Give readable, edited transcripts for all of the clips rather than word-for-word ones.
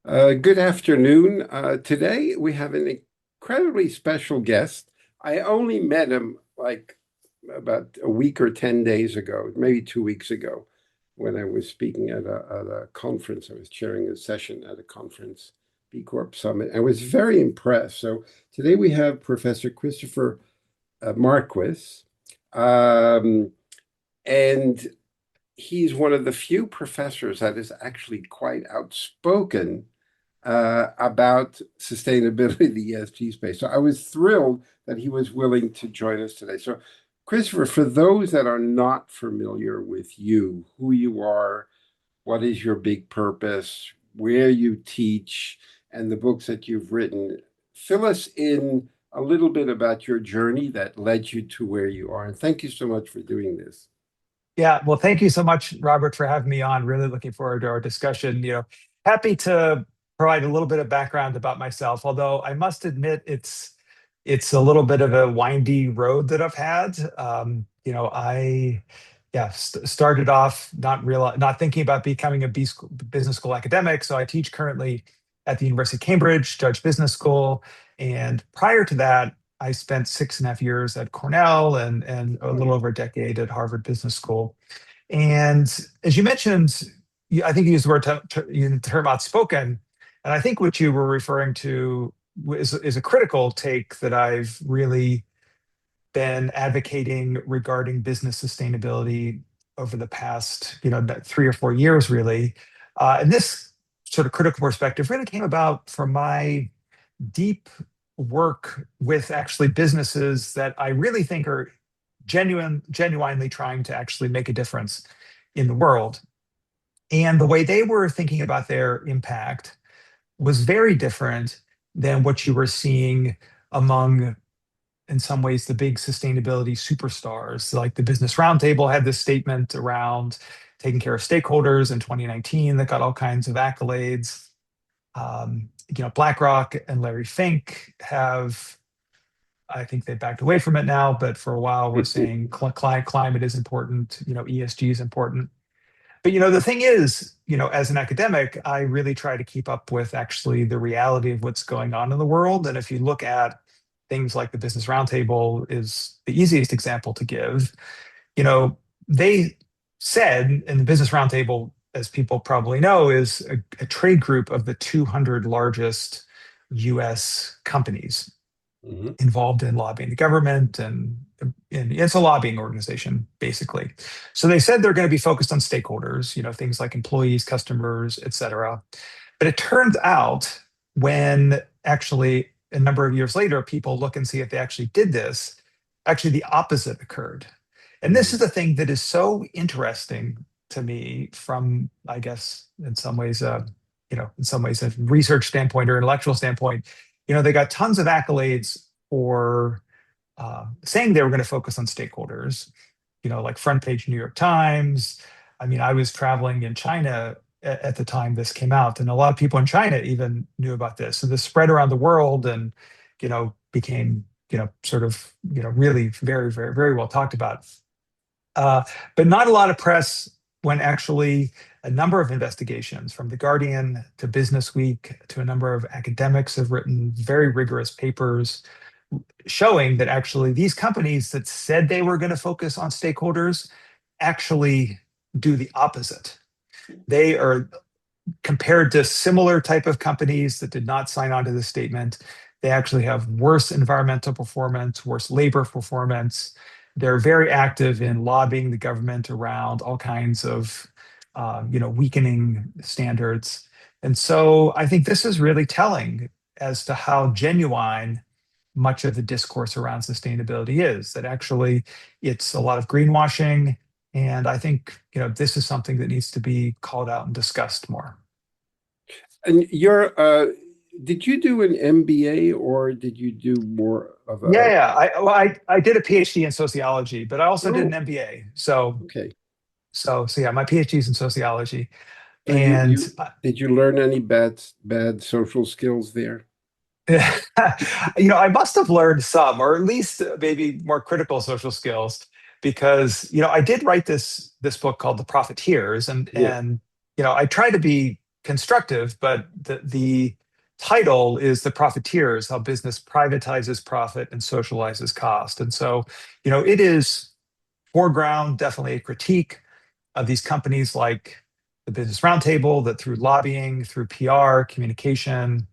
Good afternoon. Today we have an incredibly special guest. I only met him like about a week or 10 days ago, maybe 2 weeks ago, when I was speaking at a conference. I was chairing a session at a conference, B Corp Summit. I was very impressed. So today we have Professor Christopher Marquis, um, and he's one of the few professors that is actually quite outspoken about sustainability, the ESG space. So I was thrilled that he was willing to join us today. So, Christopher, for those that are not familiar with you, who you are, what is your big purpose, where you teach, and the books that you've written, fill us in a little bit about your journey that led you to where you are. And thank you so much for doing this. Yeah, well, thank you so much, Robert, for having me on. Really looking forward to our discussion. Happy to provide a little bit of background about myself, although I must admit it's a little bit of a windy road that I've had. I started off not thinking about becoming a business school academic. So I teach currently at the University of Cambridge, Judge Business School, and prior to that, I spent 6.5 years at Cornell and a little over a decade at Harvard Business School. And as you mentioned, I think you used the word the term outspoken. And I think what you were referring to is a critical take that I've really been advocating regarding business sustainability over the past, 3 or 4 years, really. And this sort of critical perspective really came about from my deep work with actually businesses that I really think are genuinely trying to actually make a difference in the world. And the way they were thinking about their impact was very different than what you were seeing among, in some ways, the big sustainability superstars. Like the Business Roundtable had this statement around taking care of stakeholders in 2019 that got all kinds of accolades. BlackRock and Larry Fink have, I think they backed away from it now, but for a while we're saying climate is important, ESG is important. But the thing is, as an academic, I really try to keep up with actually the reality of what's going on in the world. And if you look at things like the Business Roundtable is the easiest example to give, they said, and the Business Roundtable, as people probably know, is a trade group of the 200 largest US companies Mhm. involved in lobbying the government, and it's a lobbying organization, basically. So they said they're going to be focused on stakeholders, things like employees, customers, et cetera. But it turns out when actually a number of years later, people look and see if they actually did this, actually the opposite occurred. And this is Mhm. the thing that is so interesting to me from, I guess, in some ways, a research standpoint or intellectual standpoint. They got tons of accolades for saying they were going to focus on stakeholders, like front page New York Times. I mean, I was traveling in China at the time this came out, and a lot of people in China even knew about this. So this spread around the world and, became, sort of, really very, very, very well talked about. Uh, but not a lot of press when actually a number of investigations from The Guardian to Business Week to a number of academics have written very rigorous papers showing that actually these companies that said they were going to focus on stakeholders actually do the opposite. They are compared to similar type of companies that did not sign on to this statement. They actually have worse environmental performance, worse labor performance. They're very active in lobbying the government around all kinds of, weakening standards. And so I think this is really telling as to how genuine much of the discourse around sustainability is. That actually it's a lot of greenwashing. And I think, this is something that needs to be called out and discussed more. And did you do an MBA or did you do more of Yeah, a, yeah. I did a PhD in sociology, but I also did an oh, MBA. So okay. so yeah, my PhD is in sociology, So you and you did you learn any bad social skills there? I must have learned some, or at least maybe more critical social skills, because I did write this book called The Profiteers, and Yeah. I try to be constructive, but the title is The Profiteers: How Business Privatizes Profit and Socializes Cost. And so, it is foreground, definitely a critique of these companies like the Business Roundtable that through lobbying, through PR, communication,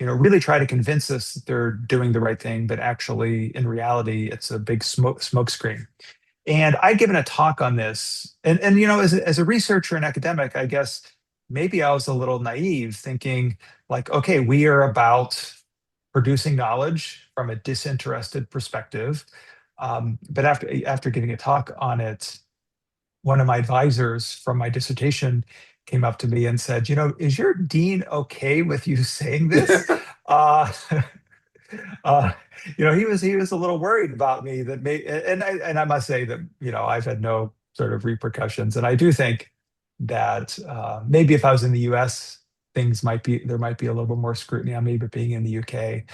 really try to convince us that they're doing the right thing, but actually, in reality, it's a big smoke screen. And I'd given a talk on this, and as a researcher and academic, I guess maybe I was a little naive, thinking like, okay, we are about producing knowledge from a disinterested perspective. But after giving a talk on it, one of my advisors from my dissertation came up to me and said, is your dean okay with you saying this? Uh, uh, he was a little worried about me that may, and I must say that I've had no sort of repercussions, and I do think that maybe if I was in the U.S., there might be a little bit more scrutiny on me, but being in the UK,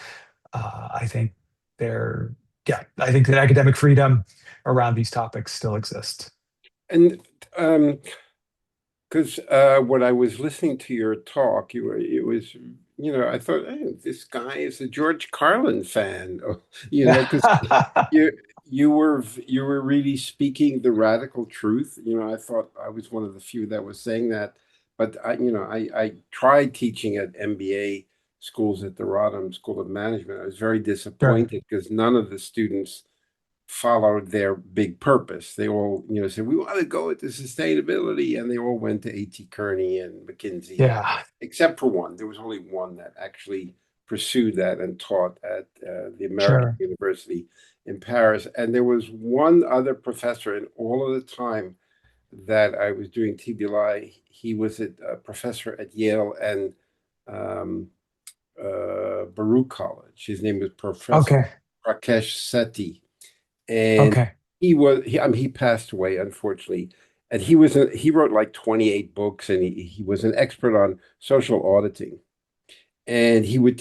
I think there, yeah, I think that academic freedom around these topics still exists. And because when I was listening to your talk, it was, I thought, hey, this guy is a George Carlin fan, because you you were really speaking the radical truth. I thought I was one of the few that was saying that, but I tried teaching at MBA schools at the Rodham School of Management. I was very Sure. disappointed because none of the students followed their big purpose. They all, said, we want to go into sustainability. And they all went to A.T. Kearney and McKinsey, Yeah. except for one. There was only one that actually pursued that and taught at the American Sure. University in Paris. And there was one other professor in all of the time that I was doing TBLI. He was a professor at Yale and um, Baruch College. His name was Professor Okay. Rakesh Sethi, and Okay. I mean, he passed away unfortunately, and he wrote like 28 books, and he was an expert on social auditing. And he would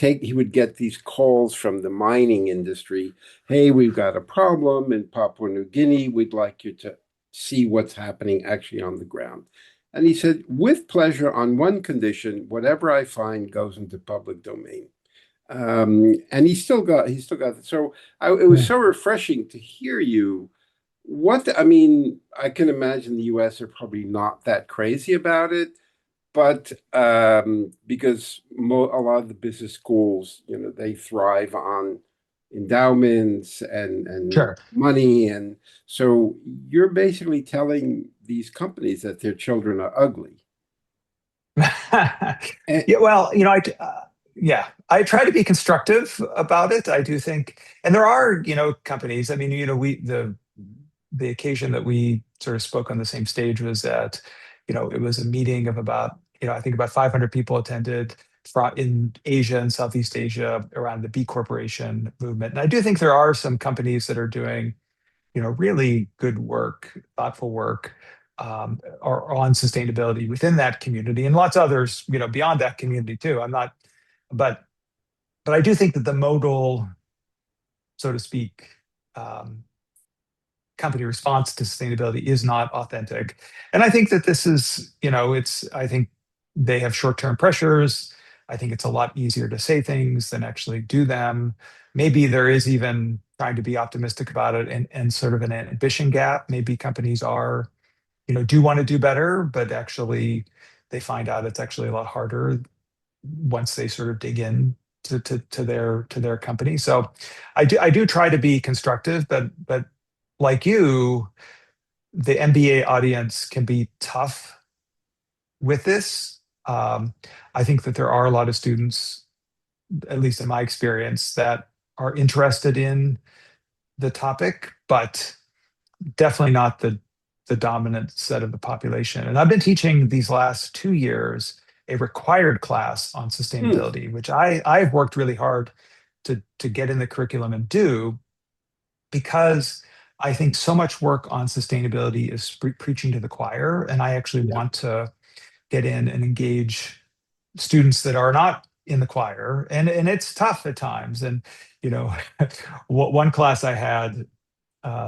get these calls from the mining industry. Hey, we've got a problem in Papua New Guinea. We'd like you to see what's happening actually on the ground. And he said, with pleasure, on one condition: whatever I find goes into public domain. And he still got it. So it was Yeah. so refreshing to hear you. I mean, I can imagine the US are probably not that crazy about it, but because a lot of the business schools, they thrive on endowments and Sure. money. And so you're basically telling these companies that their children are ugly. And, Yeah, well, yeah, I try to be constructive about it. I do think, and there are, companies. I mean, we the occasion that we sort of spoke on the same stage was at, it was a meeting of about, I think about 500 people attended from in Asia and Southeast Asia around the B Corporation movement. And I do think there are some companies that are doing really good work, thoughtful work, or on sustainability within that community, and lots of others, beyond that community too. I'm not, but I do think that the modal, so to speak, um, company response to sustainability is not authentic. And I think that this is, I think they have short-term pressures. I think it's a lot easier to say things than actually do them. Maybe there is even trying to be optimistic about it and sort of an ambition gap. Maybe companies are, do want to do better, but actually they find out it's actually a lot harder once they sort of dig in to their company. So I do try to be constructive, but like you, the MBA audience can be tough with this. I think that there are a lot of students, at least in my experience, that are interested in the topic, but definitely not the dominant set of the population. And I've been teaching these last 2 years a required class on hmm, sustainability, which I've worked really hard to get in the curriculum and do, because I think so much work on sustainability is preaching to the choir, and I actually yeah, want to get in and engage students that are not in the choir, and it's tough at times. And you know, one class I had,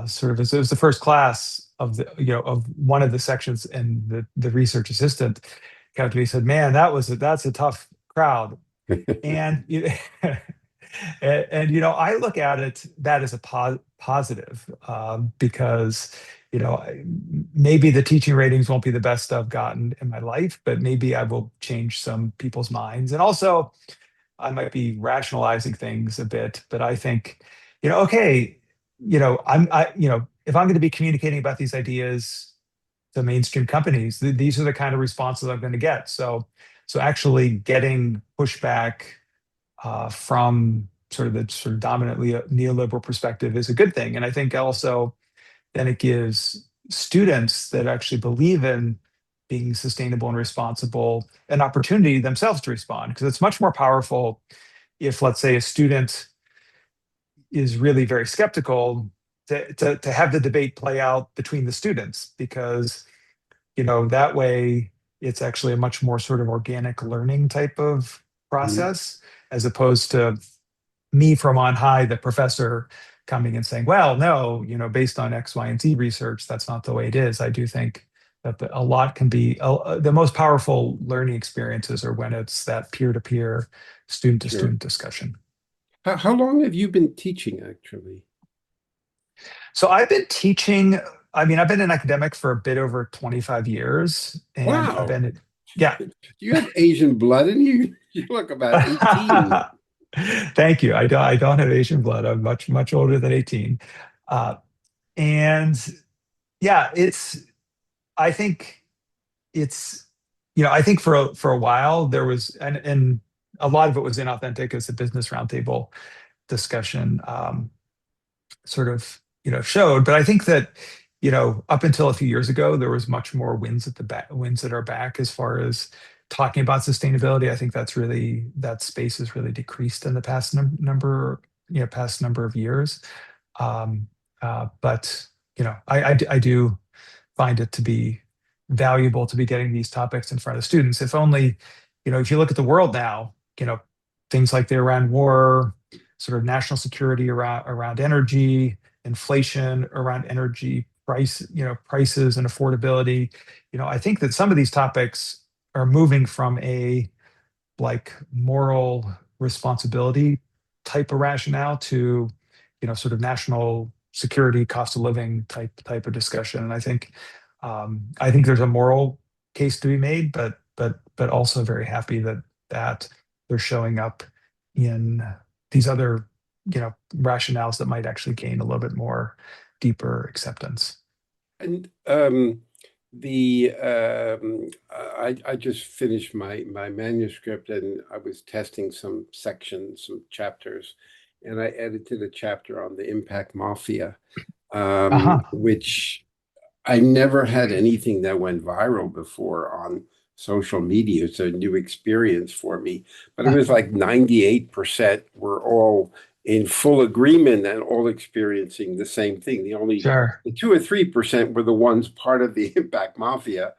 sort of, it was the first class of the of one of the sections, and the research assistant come to me and said, "Man, that's a tough crowd." And I look at it that as a positive, because maybe the teaching ratings won't be the best I've gotten in my life, but maybe I will change some people's minds. And also, I might be rationalizing things a bit, but I think, okay, if I'm going to be communicating about these ideas to mainstream companies, these are the kind of responses I'm going to get. So actually getting pushback from sort of the sort of dominantly neoliberal perspective is a good thing. And I think also then it gives students that actually believe in being sustainable and responsible an opportunity themselves to respond, because it's much more powerful if, let's say, a student is really very skeptical to have the debate play out between the students, because that way it's actually a much more sort of organic learning type of Mhm. process, as opposed to me from on high, the professor coming and saying, well, no, based on X, Y, and Z research, that's not the way it is. I do think that a lot can be the most powerful learning experiences are when it's that peer-to-peer, Sure. student-to-student discussion. How long have you been teaching, actually? So I've been teaching, I mean, I've been an academic for a bit over 25 years, and I've Wow. been, yeah. You have Asian blood in you? You look about 18. Thank you. I don't have Asian blood. I'm much older than 18. Uh, and yeah, I think it's, I think for a while there was, and a lot of it was inauthentic as a business roundtable discussion, sort of, showed. But I think that, up until a few years ago, there was much more winds at our back as far as talking about sustainability. I think that space has really decreased in the past past number of years. Um, but I do find it to be valuable to be getting these topics in front of students. If only, if you look at the world now, things like the Iran war, sort of national security around energy, inflation around energy prices and affordability. I think that some of these topics are moving from a like moral responsibility type of rationale to sort of national security, cost of living type of discussion. And I think there's a moral case to be made, but also very happy that they're showing up in these other rationales that might actually gain a little bit more deeper acceptance. And the I just finished my manuscript, and I was testing some sections, some chapters, and I edited a chapter on the impact mafia, Uh-huh. which I never had anything that went viral before on social media. It's a new experience for me. But it was like 98% were all in full agreement and all experiencing the same thing. Sure. The 2 or 3% were the ones part of the impact mafia,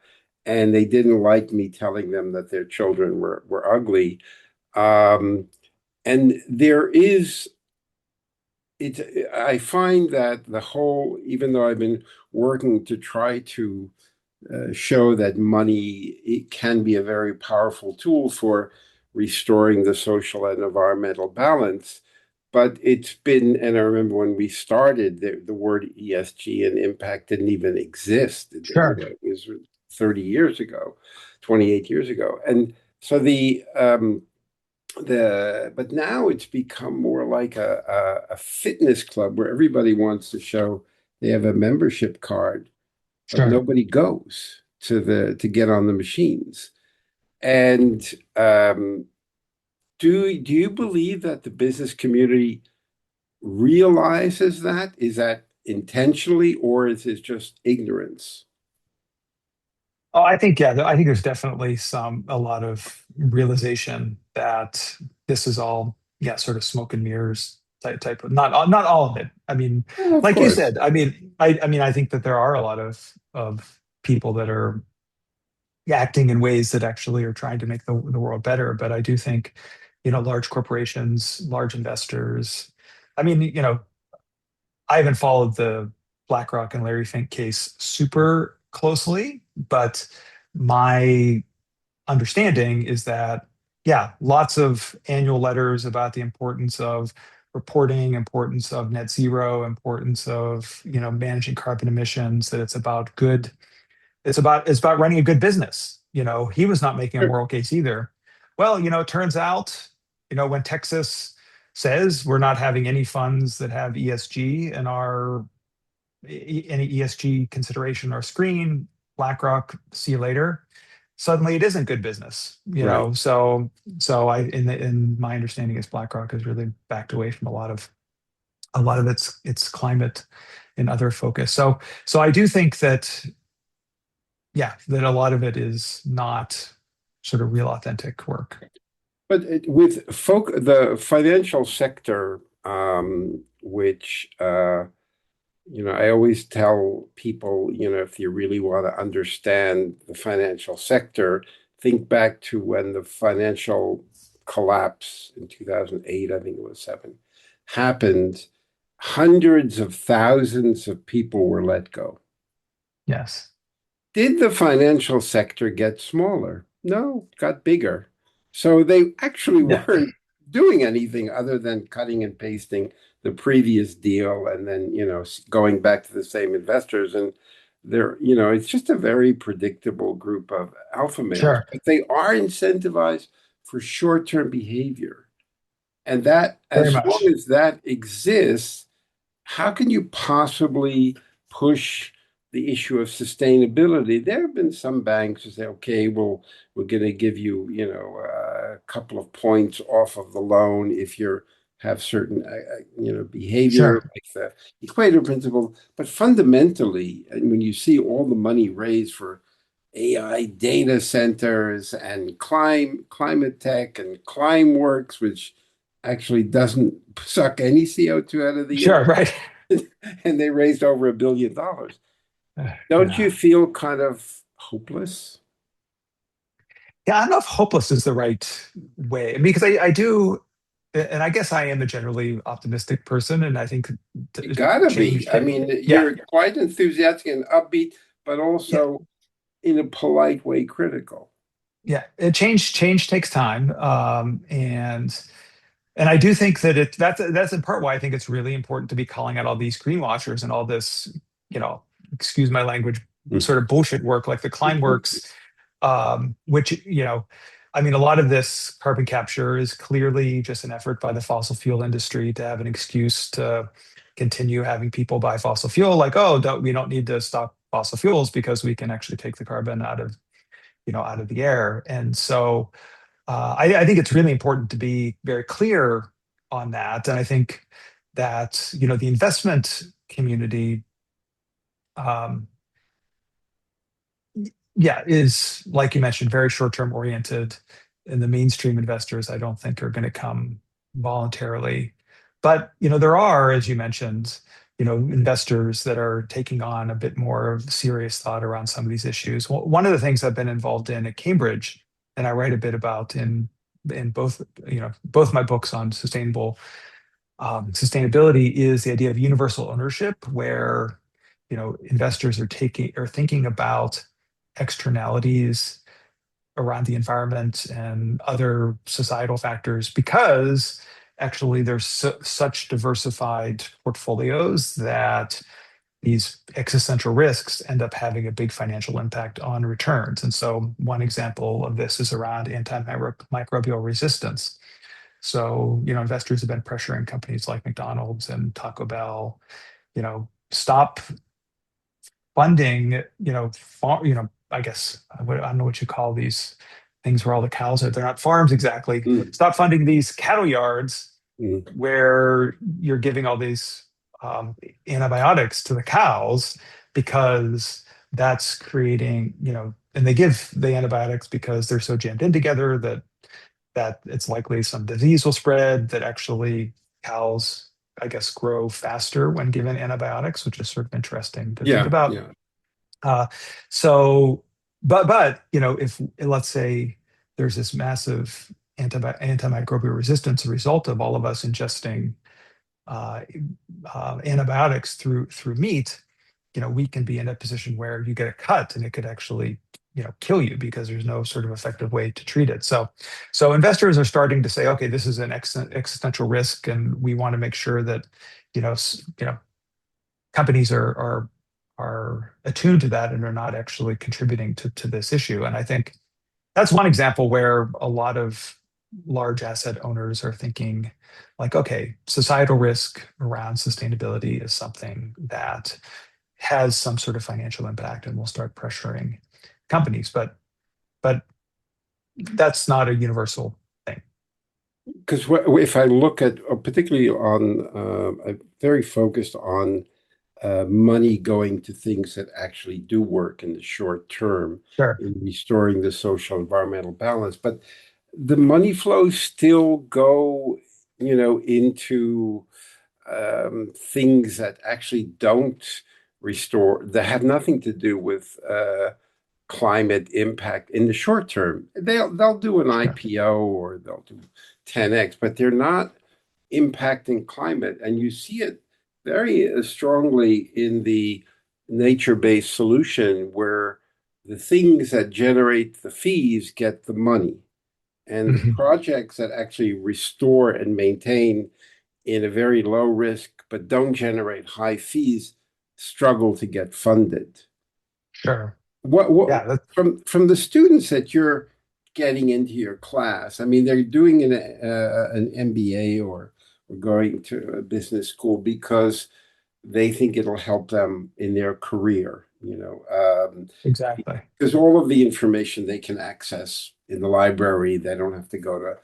and they didn't like me telling them that their children were ugly. Um, and there is it I find that the whole, even though I've been working to try to show that money, it can be a very powerful tool for restoring the social and environmental balance. But it's been, and I remember when we started, the word ESG and impact didn't even exist. Sure. It was 30 years ago, 28 years ago. And so but now it's become more like a fitness club where everybody wants to show they have a membership card, but Sure. nobody goes to get on the machines. And do you believe that the business community realizes that? Is that intentionally, or is it just ignorance? Oh, I think, yeah, I think there's definitely a lot of realization that this is all, yeah, sort of smoke and mirrors type of, not all of it. I mean, Well, of like you course. said, I mean, I think that there are a lot of people that are acting in ways that actually are trying to make the world better. But I do think, large corporations, large investors, I mean, I haven't followed the BlackRock and Larry Fink case super closely, but my understanding is that, yeah, lots of annual letters about the importance of reporting, importance of net zero, importance of, managing carbon emissions, that it's about running a good business. He was not making a Sure. moral case either. Well, it turns out, when Texas says we're not having any funds that have ESG in our any ESG consideration or screen, BlackRock, see you later. Suddenly, it isn't good business. Right. So in my understanding is BlackRock has really backed away from a lot of its climate and other focus. So I do think that, yeah, that a lot of it is not sort of real authentic work. But with the financial sector, which I always tell people, if you really want to understand the financial sector, think back to when the financial collapse in 2008, I think it was seven, happened. Hundreds of thousands of people were let go. Yes. Did the financial sector get smaller? No, it got bigger. So they actually Yeah. weren't doing anything other than cutting and pasting the previous deal and then, going back to the same investors. And it's just a very predictable group of alpha males, Sure. but they are incentivized for short-term behavior. And that, Very as long much. as that exists, how can you possibly push the issue of sustainability? There have been some banks who say, okay, well, we're going to give you, a couple of points off of the loan if you have certain, behavior Sure. like the equator principle. But fundamentally, and when you see all the money raised for AI data centers and climate tech and Climeworks, which actually doesn't suck any CO2 out of the Sure. air, Right. and they raised over $1 billion. Don't Yeah. you feel kind of hopeless? Yeah. I don't know if hopeless is the right way. Because I do, and I guess I am a generally optimistic person, and I think You gotta change be. I take. mean, Yeah. you're quite enthusiastic and upbeat, but Yeah. also in a polite way critical. Yeah. Change takes time. And I do think that that's in part why I think it's really important to be calling out all these greenwashers and all this, excuse my language, sort of bullshit work like the Climeworks, which, I mean, a lot of this carbon capture is clearly just an effort by the fossil fuel industry to have an excuse to continue having people buy fossil fuel. Like, oh, we don't need to stop fossil fuels because we can actually take the carbon out of the air. And so I think it's really important to be very clear on that. And I think that, the investment community, um, yeah, is, like you mentioned, very short-term oriented. And the mainstream investors, I don't think, are going to come voluntarily. But, there are, as you mentioned, investors that are taking on a bit more of serious thought around some of these issues. One of the things I've been involved in at Cambridge, and I write a bit about in both my books on sustainability, is the idea of universal ownership, where investors are thinking about externalities around the environment and other societal factors, because actually there's such diversified portfolios that these existential risks end up having a big financial impact on returns. And so one example of this is around antimicrobial resistance. So, investors have been pressuring companies like McDonald's and Taco Bell, stop funding, I guess, I don't know what you call these things where all the cows are. They're not farms exactly. Mm, Stop funding these cattle yards mm. where you're giving all these antibiotics to the cows, because that's creating, and they give the antibiotics because they're so jammed in together that it's likely some disease will spread, that actually cows, I guess, grow faster when given antibiotics, which is sort of interesting to think Yeah, about. yeah, Uh, so, but if, let's say, there's this massive antimicrobial resistance, a result of all of us ingesting uh, antibiotics through meat, we can be in a position where you get a cut, and it could actually, kill you because there's no sort of effective way to treat it. So investors are starting to say, okay, this is an existential risk, and we want to make sure that companies are attuned to that and are not actually contributing to this issue. And I think that's one example where a lot of large asset owners are thinking like, okay, societal risk around sustainability is something that has some sort of financial impact and will start pressuring companies. But that's not a universal thing. Because if I look at, particularly on, I'm very focused on money going to things that actually do work in the short term Sure. in restoring the social environmental balance. But the money flows still go, into things that actually don't restore, that have nothing to do with climate impact in the short term. They'll do an Sure. IPO or they'll do 10x, but they're not impacting climate. And you see it very strongly in the nature-based solution where the things that generate the fees get the money. And the Mhm. projects that actually restore and maintain in a very low risk but don't generate high fees struggle to get funded. Sure. What Yeah. That, from the students that you're getting into your class? I mean, they're doing an MBA or going to a business school because they think it'll help them in their career, exactly. because all of the information they can access in the library. They don't have to go to,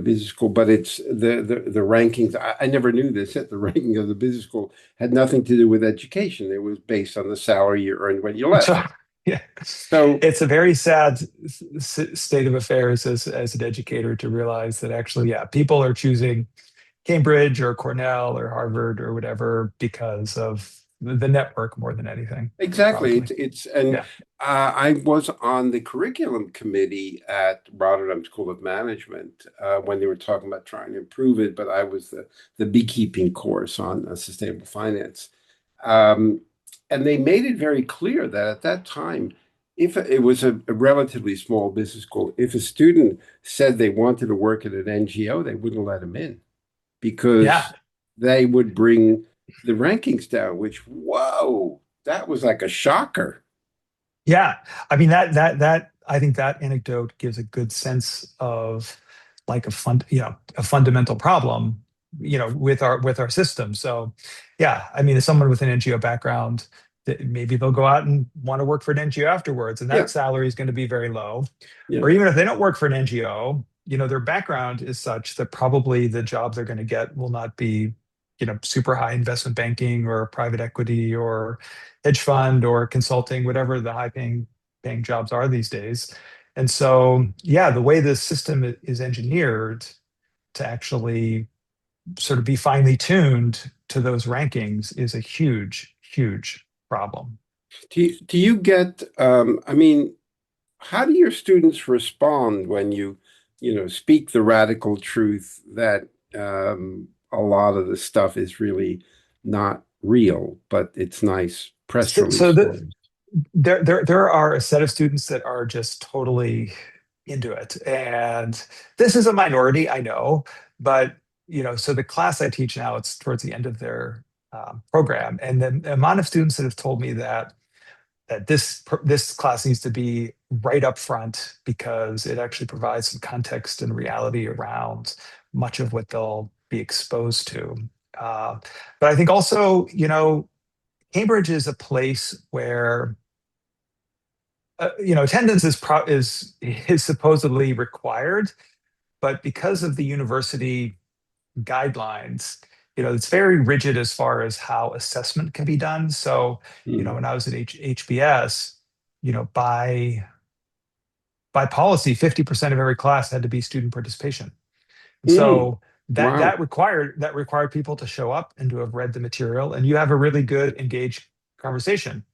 business school. But it's the rankings. I never knew this, that the ranking of the business school had nothing to do with education. It was based on the salary you earned when you left. So, yeah, So it's a very sad state of affairs as an educator to realize that actually, yeah, people are choosing Cambridge or Cornell or Harvard or whatever because of the network more than anything, exactly, probably. it's and Yeah. I was on the curriculum committee at Rotterdam School of Management when they were talking about trying to improve it. But I was the beekeeping course on sustainable finance. Um, and they made it very clear that at that time, if it was a relatively small business school, if a student said they wanted to work at an NGO, they wouldn't let them in Yeah. because they would bring the rankings down, which, whoa, that was like a shocker. Yeah, I mean that I think that anecdote gives a good sense of like a fundamental problem, with our system. So, yeah, I mean, as someone with an NGO background, that maybe they'll go out and want to work for an NGO afterwards, and that Yeah, salary is going to be very low. yeah. Or even if they don't work for an NGO, their background is such that probably the job they're going to get will not be, super high investment banking or private equity or hedge fund or consulting, whatever the high paying jobs are these days. And so, yeah, the way the system is engineered to actually sort of be finely tuned to those rankings is a huge, huge problem. Do you get, I mean, how do your students respond when you speak the radical truth that a lot of the stuff is really not real, but it's nice press So release the, stories? there are a set of students that are just totally into it, and this is a minority, I know, but so the class I teach now, it's towards the end of their program, and the amount of students that have told me that this class needs to be right up front because it actually provides some context and reality around much of what they'll be exposed to. Uh, but I think also, Cambridge is a place where attendance is supposedly required, but because of the university guidelines, it's very rigid as far as how assessment can be done. So, Mm. when I was at HBS, by policy, 50% of every class had to be student participation. And Mm. so that Wow. that required that required people to show up and to have read the material, and you have a really good engaged conversation.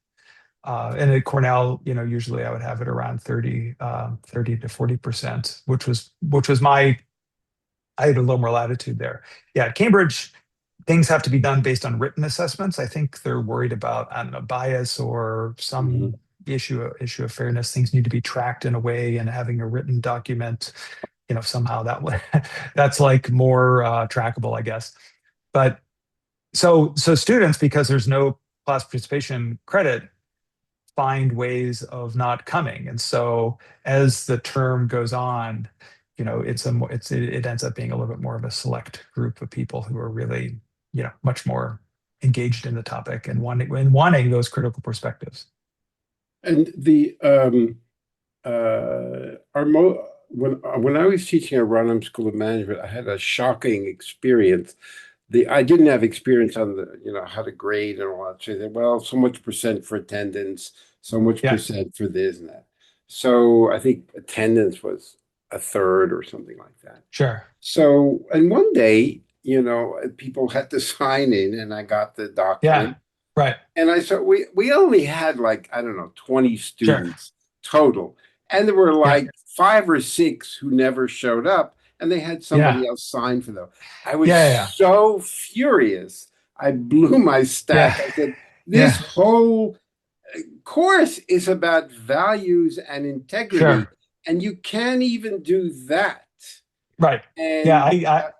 And at Cornell, usually I would have it around 30 to 40%, which was I had a little more latitude there. Yeah, at Cambridge, things have to be done based on written assessments. I think they're worried about, I don't know, bias or Mhm. issue of fairness. Things need to be tracked in a way, and having a written document, somehow that way that's like more trackable, I guess. But so students, because there's no class participation credit, find ways of not coming. And so as the term goes on, it ends up being a little bit more of a select group of people who are really, much more engaged in the topic and wanting those critical perspectives. And the our mo when I was teaching at Rodham School of Management, I had a shocking experience. I didn't have experience on the, how to grade and all that. So they, well, so much percent for attendance, so much Yeah, percent for this and that. So I think attendance was a third or something like that. sure. So, and one day, people had to sign in, and I got the Yeah, document. right. And I saw we only had like, I don't know, 20 Sure. students total. And there were Yeah, like five or six who never showed up, and they had yeah, somebody else sign for them. I was yeah, yeah, so furious. I blew my yeah, stack. I said, this yeah. whole course is about values and integrity, Sure. and you can't even do that. Right. Yeah, And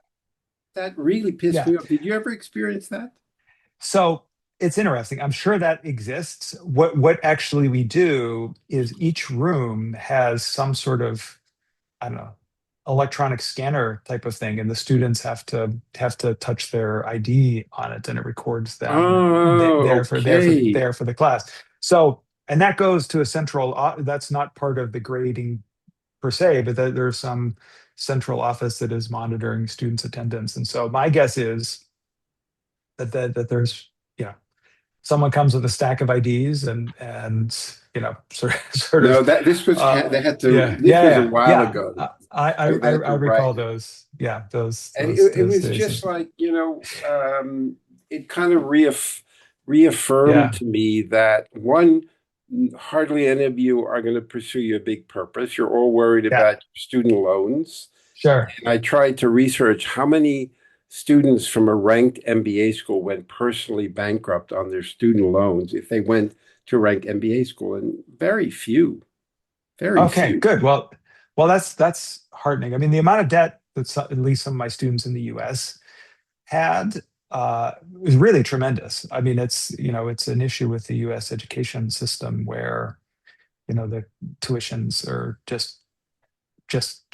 that really pissed yeah. me off. Did you ever experience that? So it's interesting. I'm sure that exists. What actually we do is each room has some sort of, I don't know, electronic scanner type of thing, and the students have to touch their ID on it, and it records them Oh, okay. there for the class. So, and that goes to a central. That's not part of the grading per se, but there's some central office that is monitoring students' attendance. And so, my guess is that there's, someone comes with a stack of IDs, and sort of No, that this was they had to. yeah, This yeah, was a yeah, while yeah. ago. They had I to write recall it, those, yeah, those and those it those was days. just like, it kind of reaffirmed Yeah, to me that one, hardly any of you are going to pursue your big purpose. You're all worried yeah, about student loans. sure. And I tried to research how many students from a ranked MBA school went personally bankrupt on their student loans if they went to a ranked MBA school, and very few, very Okay, few. good. Well, that's heartening. I mean, the amount of debt that at least some of my students in the U.S. had is really tremendous. I mean, it's an issue with the U.S. education system where the tuitions are just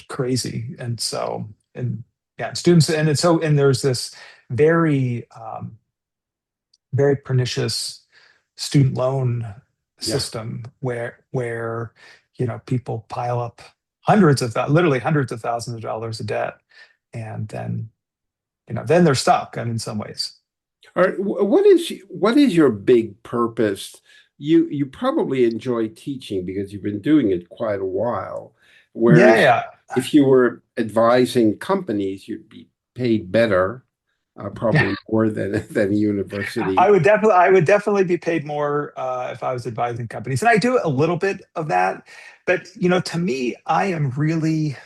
crazy. And so, and yeah, students, and it's so, and there's this very very pernicious student loan Yeah. system where people pile up literally hundreds of thousands of dollars of debt, and then they're stuck, and in some ways. All right. What is your big purpose? You probably enjoy teaching because you've been doing it quite a while. Yeah, Whereas yeah. if you were advising companies, you'd be paid better, Yeah. probably more than a I university. would definitely I would definitely be paid more if I was advising companies. And I do a little bit of that. But to me, I am really,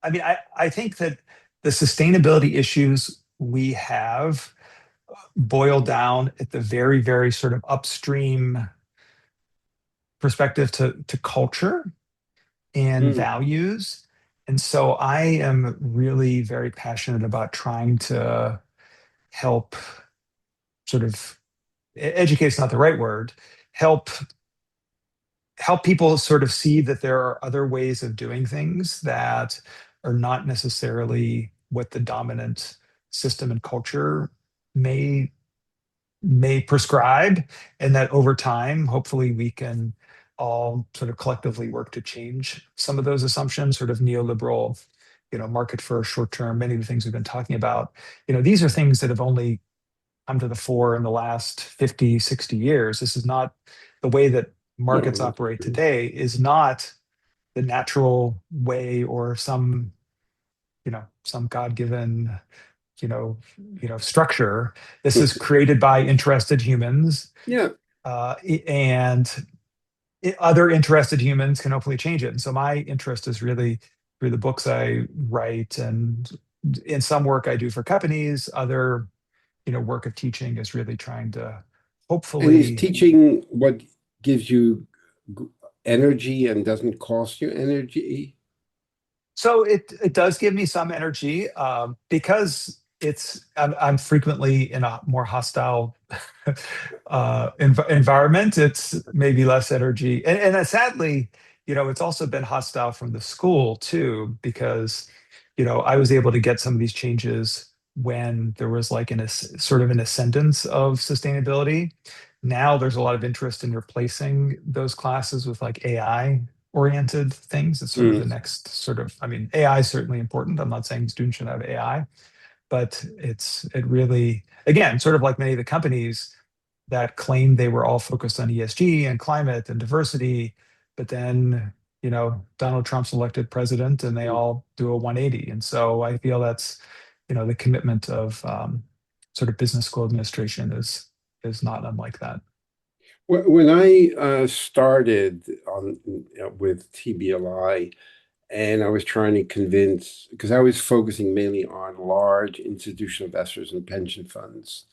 I mean, I think that the sustainability issues we have boil down at the very, very sort of upstream perspective to culture and Mm, values. And so I am really very passionate about trying to help sort of educate's not the right word, help people sort of see that there are other ways of doing things that are not necessarily what the dominant system and culture may prescribe, and that over time, hopefully, we can all sort of collectively work to change some of those assumptions, sort of neoliberal, market for short term, many of the things we've been talking about. These are things that have only come to the fore in the last 50, 60 years. This is not the way that no, markets that's operate true. today, is not the natural way, or some God-given, structure. This is created by interested humans, Yeah. and other interested humans can hopefully change it. And so my interest is really through the books I write, and in some work I do for companies. Other, work of teaching is really trying to And is hopefully. teaching what gives you g- energy and doesn't cost you energy? So it does give me some energy because I'm frequently in a more hostile environment. It's maybe less energy, and sadly, it's also been hostile from the school too because I was able to get some of these changes when there was like sort of an ascendance of sustainability. Now there's a lot of interest in replacing those classes with like AI oriented things. It's sort of the Mm. next sort of, I mean, AI is certainly important. I'm not saying students should have AI, but it really, again, sort of like many of the companies that claimed they were all focused on ESG and climate and diversity, but then, Donald Trump's elected president and they all do a 180. And so I feel that's, the commitment of sort of business school administration is not unlike that. When I started on with TBLI, and I was trying to convince, because I was focusing mainly on large institutional investors and pension funds,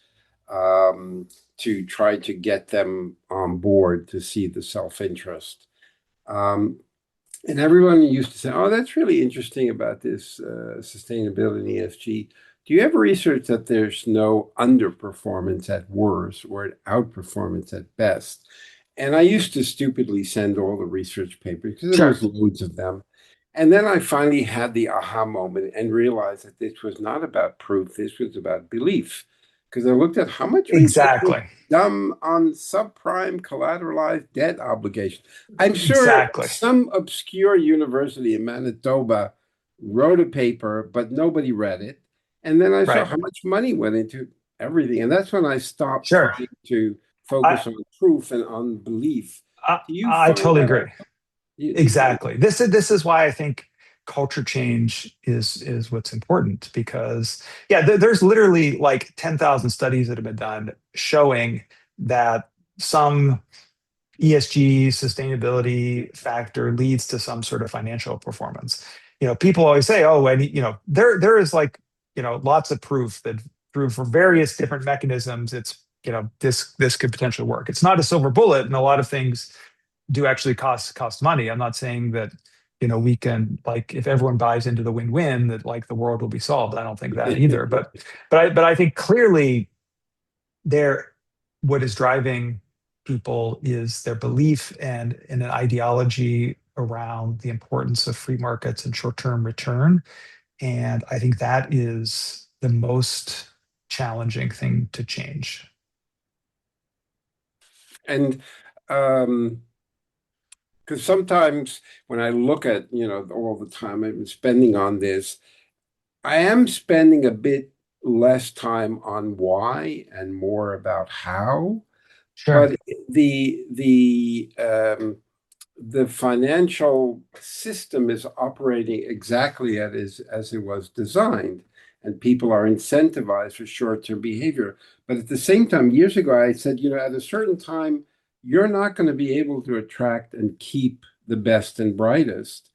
to try to get them on board to see the self-interest. Um, and everyone used to say, "Oh, that's really interesting about this sustainability ESG. Do you ever research that there's no underperformance at worst or an outperformance at best?" And I used to stupidly send all the research papers because there was Sure. loads of them. And then I finally had the aha moment and realized that this was not about proof. This was about belief. Because I looked at how much research was Exactly. done on subprime collateralized debt obligations. I'm sure Exactly. some obscure university in Manitoba wrote a paper, but nobody read it. And then I saw Right. how much money went into everything. And that's when I stopped Sure. trying to I, focus on proof and on belief. I Do you I find totally that? agree. You find Exactly. This is why I think culture change is what's important because yeah, there's literally like 10,000 studies that have been done showing that some ESG sustainability factor leads to some sort of financial performance. People always say, "Oh, and there is like lots of proof that through for various different mechanisms, it's this could potentially work." It's not a silver bullet, and a lot of things do actually cost money. I'm not saying that we can like if everyone buys into the win-win that like the world will be solved. I don't think that either. it? But I think clearly there what is driving people is their belief and in an ideology around the importance of free markets and short-term return. And I think that is the most challenging thing to change. And because sometimes when I look at, all the time I've been spending on this, I am spending a bit less time on why and more about how. Sure. But the financial system is operating exactly as it was designed, and people are incentivized for short-term behavior. But at the same time, years ago, I said, at a certain time, you're not going to be able to attract and keep the best and brightest.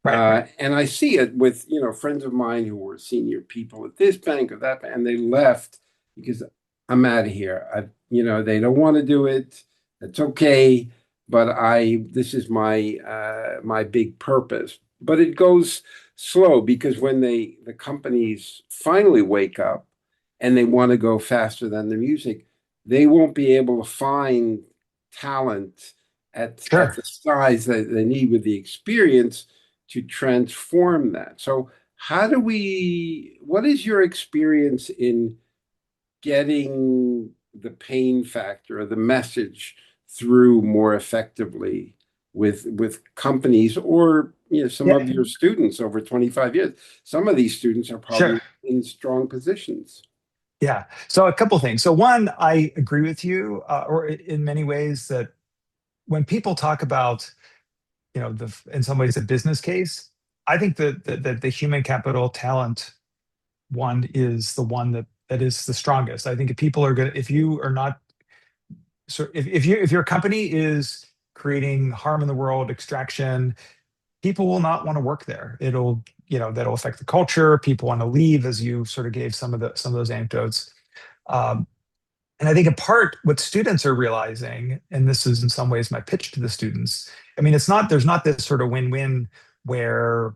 Right. And I see it with, friends of mine who were senior people at this bank or that bank, and they left because I'm out of here. They don't want to do it. It's okay, but this is my big purpose. But it goes slow because when the companies finally wake up and they want to go faster than the music, they won't be able to find talent at Sure. the size that they need with the experience to transform that. So what is your experience in getting the pain factor or the message through more effectively with companies or some Yeah. of your students over 25 years? Some of these students are Sure. probably in strong positions. Yeah. So a couple things. So one, I agree with you, or in many ways that when people talk about in some ways, a business case. I think that the human capital talent one is the one that is the strongest. I think if people are good, if you are not, so if your company is creating harm in the world, extraction, people will not want to work there. That'll affect the culture. People want to leave, as you sort of gave some of those anecdotes. Um, And I think in part what students are realizing, and this is in some ways my pitch to the students, I mean, there's not this sort of win-win where,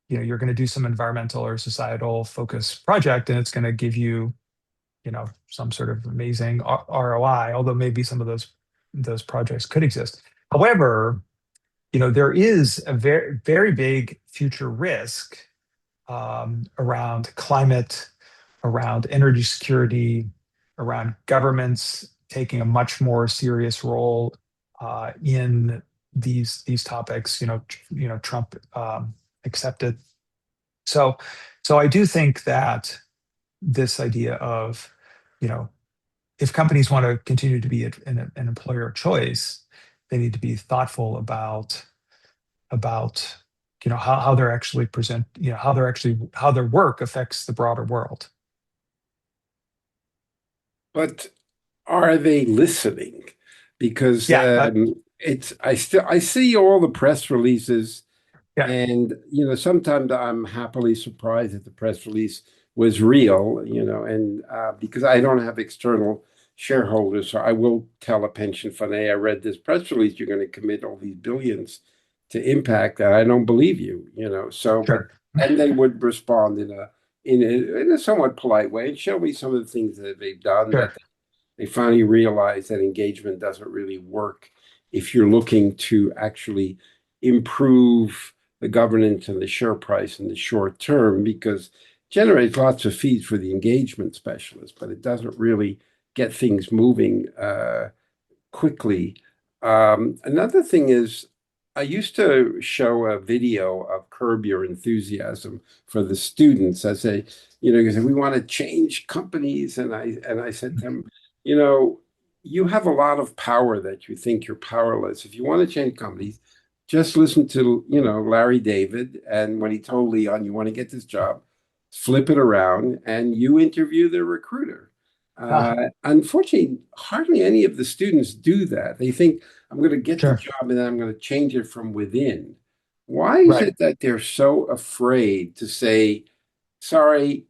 you're going to do some environmental or societal focus project and it's going to give you, some sort of amazing ROI, although maybe some of those projects could exist. However, there is a very, very big future risk around climate, around energy security, around governments taking a much more serious role in these topics. Trump accepted. So I do think that this idea of, if companies want to continue to be an employer of choice, they need to be thoughtful about how they're actually present, how their work affects the broader world. But are they listening? Because Yeah, I see all the press releases, yeah, and sometimes I'm happily surprised that the press release was real, and because I don't have external shareholders, so I will tell a pension fund, hey, I read this press release, you're going to commit all these billions to impact, and I don't believe you, so but sure, and they would respond in a somewhat polite way and show me some of the things that they've done, sure. that they finally realize that engagement doesn't really work if you're looking to actually improve the governance and the share price in the short term, because it generates lots of fees for the engagement specialist, but it doesn't really get things moving quickly. Another thing is, I used to show a video of Curb Your Enthusiasm for the students. I say, because we want to change companies, and I said to them, you know, you have a lot of power that you think you're powerless. If you want to change companies, just listen to, Larry David, and when he told Leon, you want to get this job, flip it around and you interview the recruiter. Ah, Unfortunately, hardly any of the students do that. They think I'm going to get the sure, job and then I'm going to change it from within. Why is right. it that they're so afraid to say, sorry,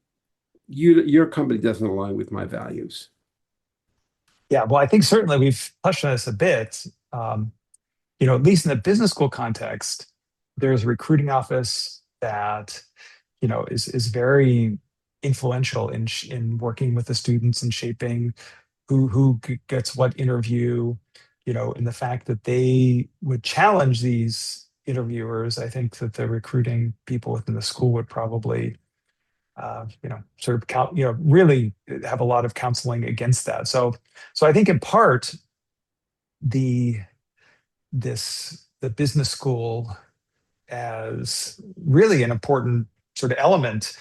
your company doesn't align with my values? Yeah, well, I think certainly we've touched on this a bit. At least in the business school context, there's a recruiting office that is very influential in working with the students and shaping who gets what interview. In the fact that they would challenge these interviewers, I think that the recruiting people within the school would probably sort of really have a lot of counseling against that. So I think in part the the business school as really an important sort of element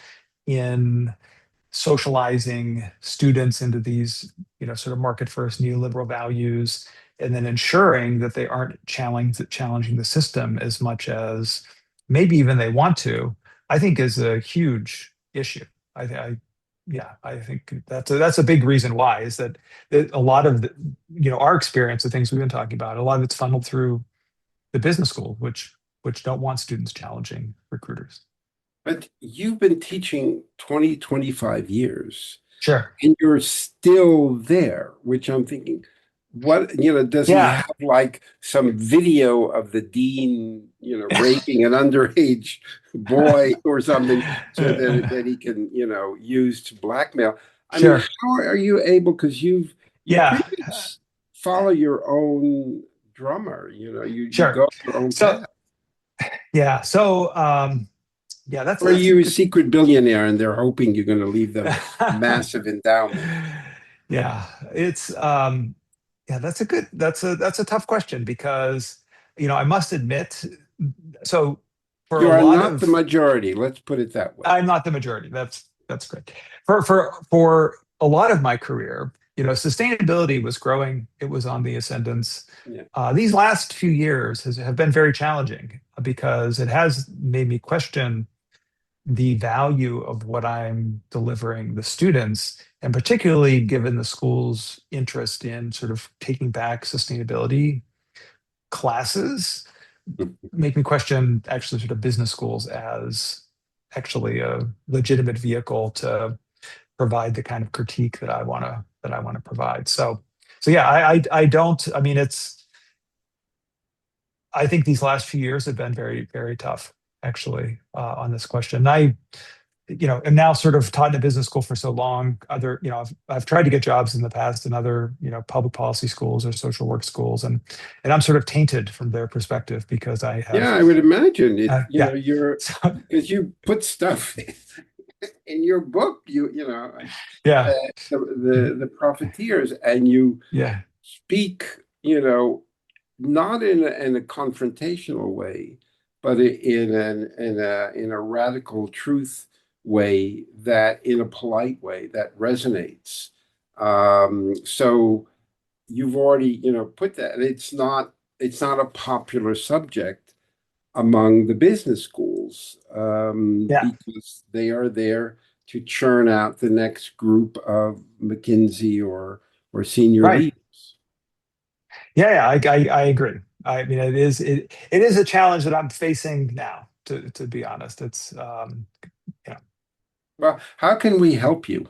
in socializing students into these, sort of market first neoliberal values, and then ensuring that they aren't challenging the system as much as maybe even they want to, I think is a huge issue. I yeah, I think that's a big reason why is that a lot of our experience, the things we've been talking about, a lot of it's funneled through the business school, which don't want students challenging recruiters. But you've been teaching 20, 25 years, Sure. and you're still there, which I'm thinking, what, does he Yeah. have like some video of the dean, raping an underage boy or something so that he can, use to blackmail? I mean, Sure. how are you able, because you Yeah. pretty much follow your own drummer, you Sure. go your own So path. yeah. Yeah, Or are that's a you a good. secret billionaire and they're hoping you're going to leave them massive endowment? Yeah, it's yeah, that's a tough question because I must admit, so for a You are lot not the of majority. Let's put it that way. I'm not the majority. That's great. For a lot of my career, sustainability was growing. It was on the ascendance. Yeah. These last few years have been very challenging because it has made me question the value of what I'm delivering the students, and particularly given the school's interest in sort of taking back sustainability classes, make me question actually sort of business schools as actually a legitimate vehicle provide the kind of critique that I want to provide. So yeah, I don't. I mean, I think these last few years have been very, very tough, actually, on this question. And am now sort of taught in a business school for so long. I've tried to get jobs in the past in other, public policy schools or social work schools, and I'm sort of tainted from their perspective because I Yeah, have, I would imagine it, yeah, you're so, because you put stuff in your book, uh, yeah, the profiteers, and you yeah, speak, not in a confrontational way, but in a radical truth way, that in a polite way that resonates. So you've already, put that, and it's not a popular subject among the business schools, yeah, because they are there to churn out the next group of McKinsey or senior right. leaders. Yeah, yeah, I agree. I mean, it is a challenge that I'm facing now. To be honest, it's yeah. Well, how can we help you?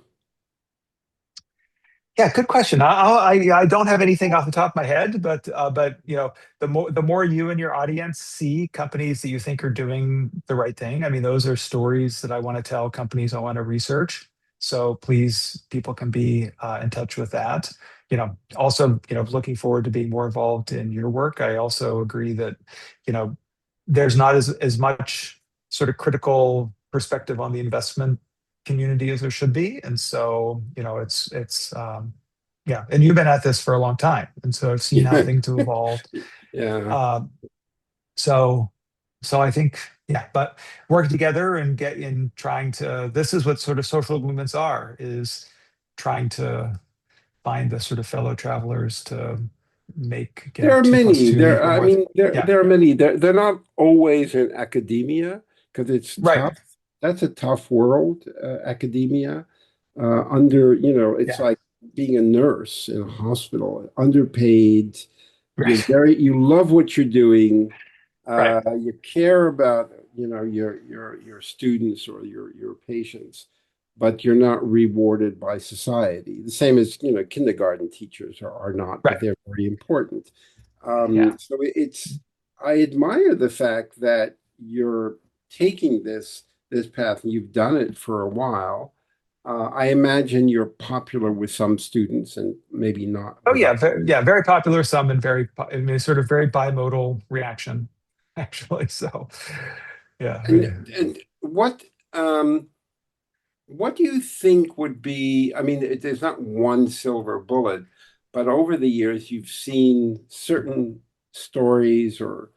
Yeah, good question. I don't have anything off the top of my head, but the more you and your audience see companies that you think are doing the right thing, I mean, those are stories that I want to tell, companies I want to research. So please, people can be in touch with that. Also, looking forward to being more involved in your work. I also agree that, you know, there's not as much sort of critical perspective on the investment community as there should be. And so, yeah, and you've been at this for a long time. And so I've seen how Yeah. things have evolved. Yeah. Um, so, so I think, yeah, but working together and get in trying to, this is what sort of social movements are, is trying to find the sort of fellow travelers to make, There are two plus many. two There, equal I more. mean, Yeah, there are many. They're not always in academia because it's right. tough. That's a tough world, academia. It's Yeah, like being a nurse in a hospital, underpaid. right, You love what you're doing. right, You care about, your students or your patients, but you're not rewarded by society. The same as, kindergarten teachers are not, but right. they're very important. Yeah. So I admire the fact that you're taking this path and you've done it for a while. I imagine you're popular with some students and maybe not Oh with yeah, others. yeah, very popular. Some and I mean, sort of very bimodal reaction, actually. So, yeah, And um, what do you think would be? I mean, there's not one silver bullet, but over the years, you've seen certain stories or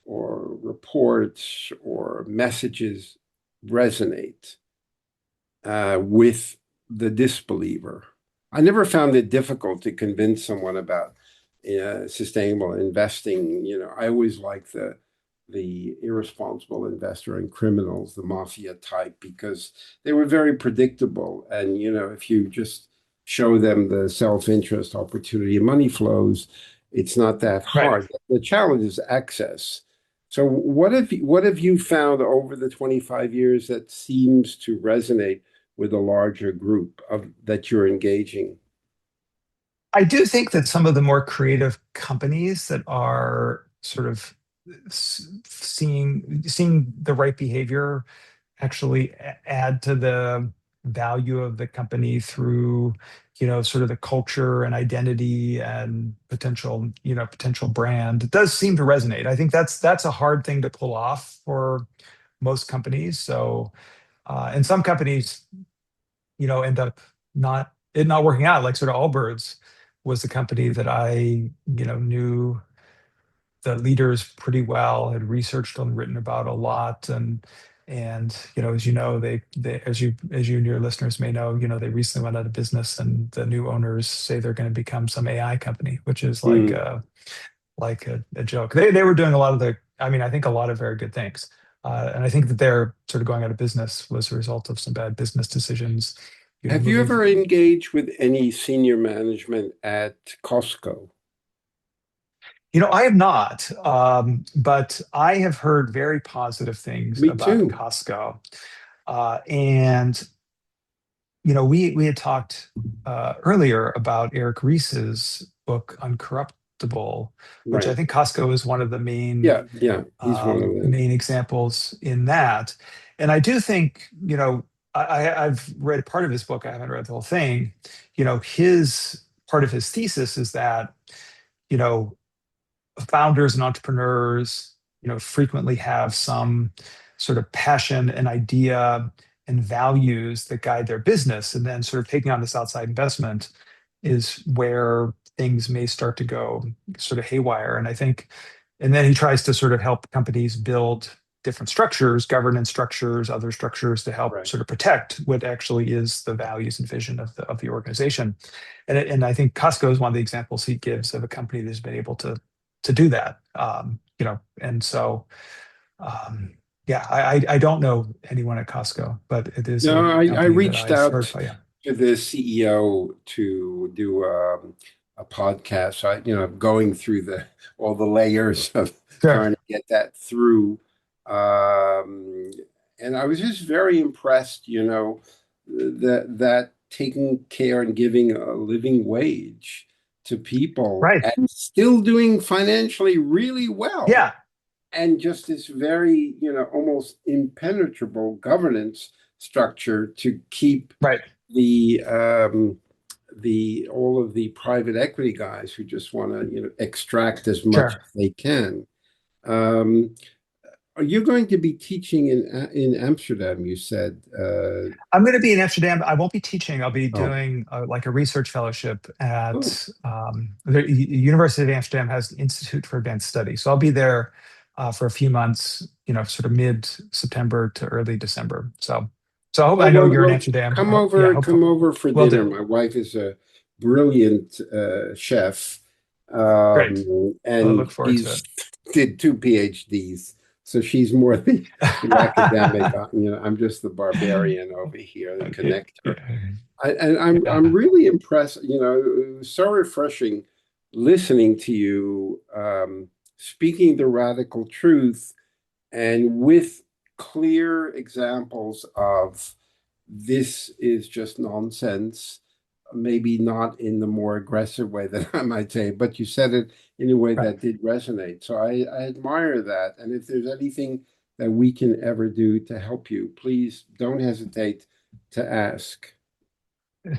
reports or messages resonate with the disbeliever. I never found it difficult to convince someone about sustainable investing. I always like the irresponsible investor and criminals, the mafia type, because they were very predictable. And if you just show them the self-interest, opportunity, and money flows, it's not that right. hard. The challenge is access. So what have you found over the 25 years that seems to resonate with a larger group of that you're engaging? I do think that some of the more creative companies that are sort of seeing the right behavior actually add to the value of the company through, sort of the culture and identity and potential brand. It does seem to resonate. I think that's a hard thing to pull off for most companies. So, and some companies, end up not working out. Like sort of Allbirds was the company that I, knew the leaders pretty well, had researched and written about a lot, and as you know, they as you and your listeners may know, they recently went out of business, and the new owners say they're going to become some AI company, which is Hmm. like a joke. They were doing a lot of I mean, I think a lot of very good things. And I think that they're sort of going out of business was a result of some bad business decisions, Have you moving. ever engaged with any senior management at Costco? I have not, but I have heard very positive things Me about too. Costco. And we had talked earlier about Eric Ries's book Uncorruptible, which I Right. think Costco is one of the main Yeah, yeah, he's one of them. main examples in that. And I do think, I've read part of his book. I haven't read the whole thing. His part of his thesis is that, you know, founders and entrepreneurs, frequently have some sort of passion and idea and values that guide their business. And then sort of taking on this outside investment is where things may start to go sort of haywire. And I think, and then he tries to sort of help companies build different structures, governance structures, other structures to help Right. sort of protect what actually is the values and vision of the organization. And I think Costco is one of the examples he gives of a company that's been able to do that. And so yeah, I don't know anyone at Costco, but it is No, a I company that reached I've heard out of. Yeah, to the CEO to do a podcast. Going through the all the layers of sure. trying to get that through. Um, and I was just very impressed, that taking care and giving a living wage to people Right. and still doing financially really well, Yeah. and just this very, almost impenetrable governance structure to keep Right. the all of the private equity guys who just want to, extract as much Sure. as they can. Um, are you going to be teaching in Amsterdam? You said. I'm going to be in Amsterdam. I won't be teaching. I'll be Oh, doing like a research fellowship oh, at the University of Amsterdam has the Institute for Advanced Study. So I'll be there for a few months, sort of mid-September to early December. So I hope oh, I know well, you're in well, Amsterdam. come Yeah, over, hopefully come over for will dinner. do. My wife is a brilliant chef, Great. I and look forward to she's did two PhDs, so she's more the academic. I'm just the barbarian over here, the it. connector. And I'm Yeah. really impressed. It was so refreshing listening to you speaking the radical truth and with clear examples of this is just nonsense, maybe not in the more aggressive way that I might say, but you said it in a way Right. that did resonate. So I admire that. And if there's anything that we can ever do to help you, please don't hesitate to ask.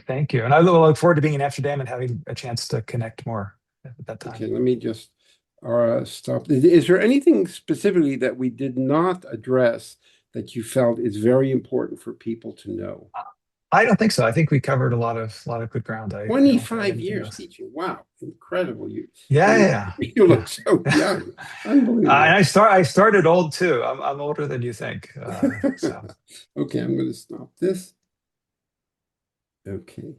Thank you. And I look forward to being in Amsterdam and having a chance to connect more at that Okay, time. let me just stop. Is there anything specifically that we did not address that you felt is very important for people to know? I don't think so. I think we covered a lot of good ground. I don't have 25 anything years else. teaching. Wow, incredible. Yeah, You, yeah, you yeah. look so Yeah. young. Unbelievable. I started old too. I'm older than you think. So. Okay, I'm going to stop this. Okay.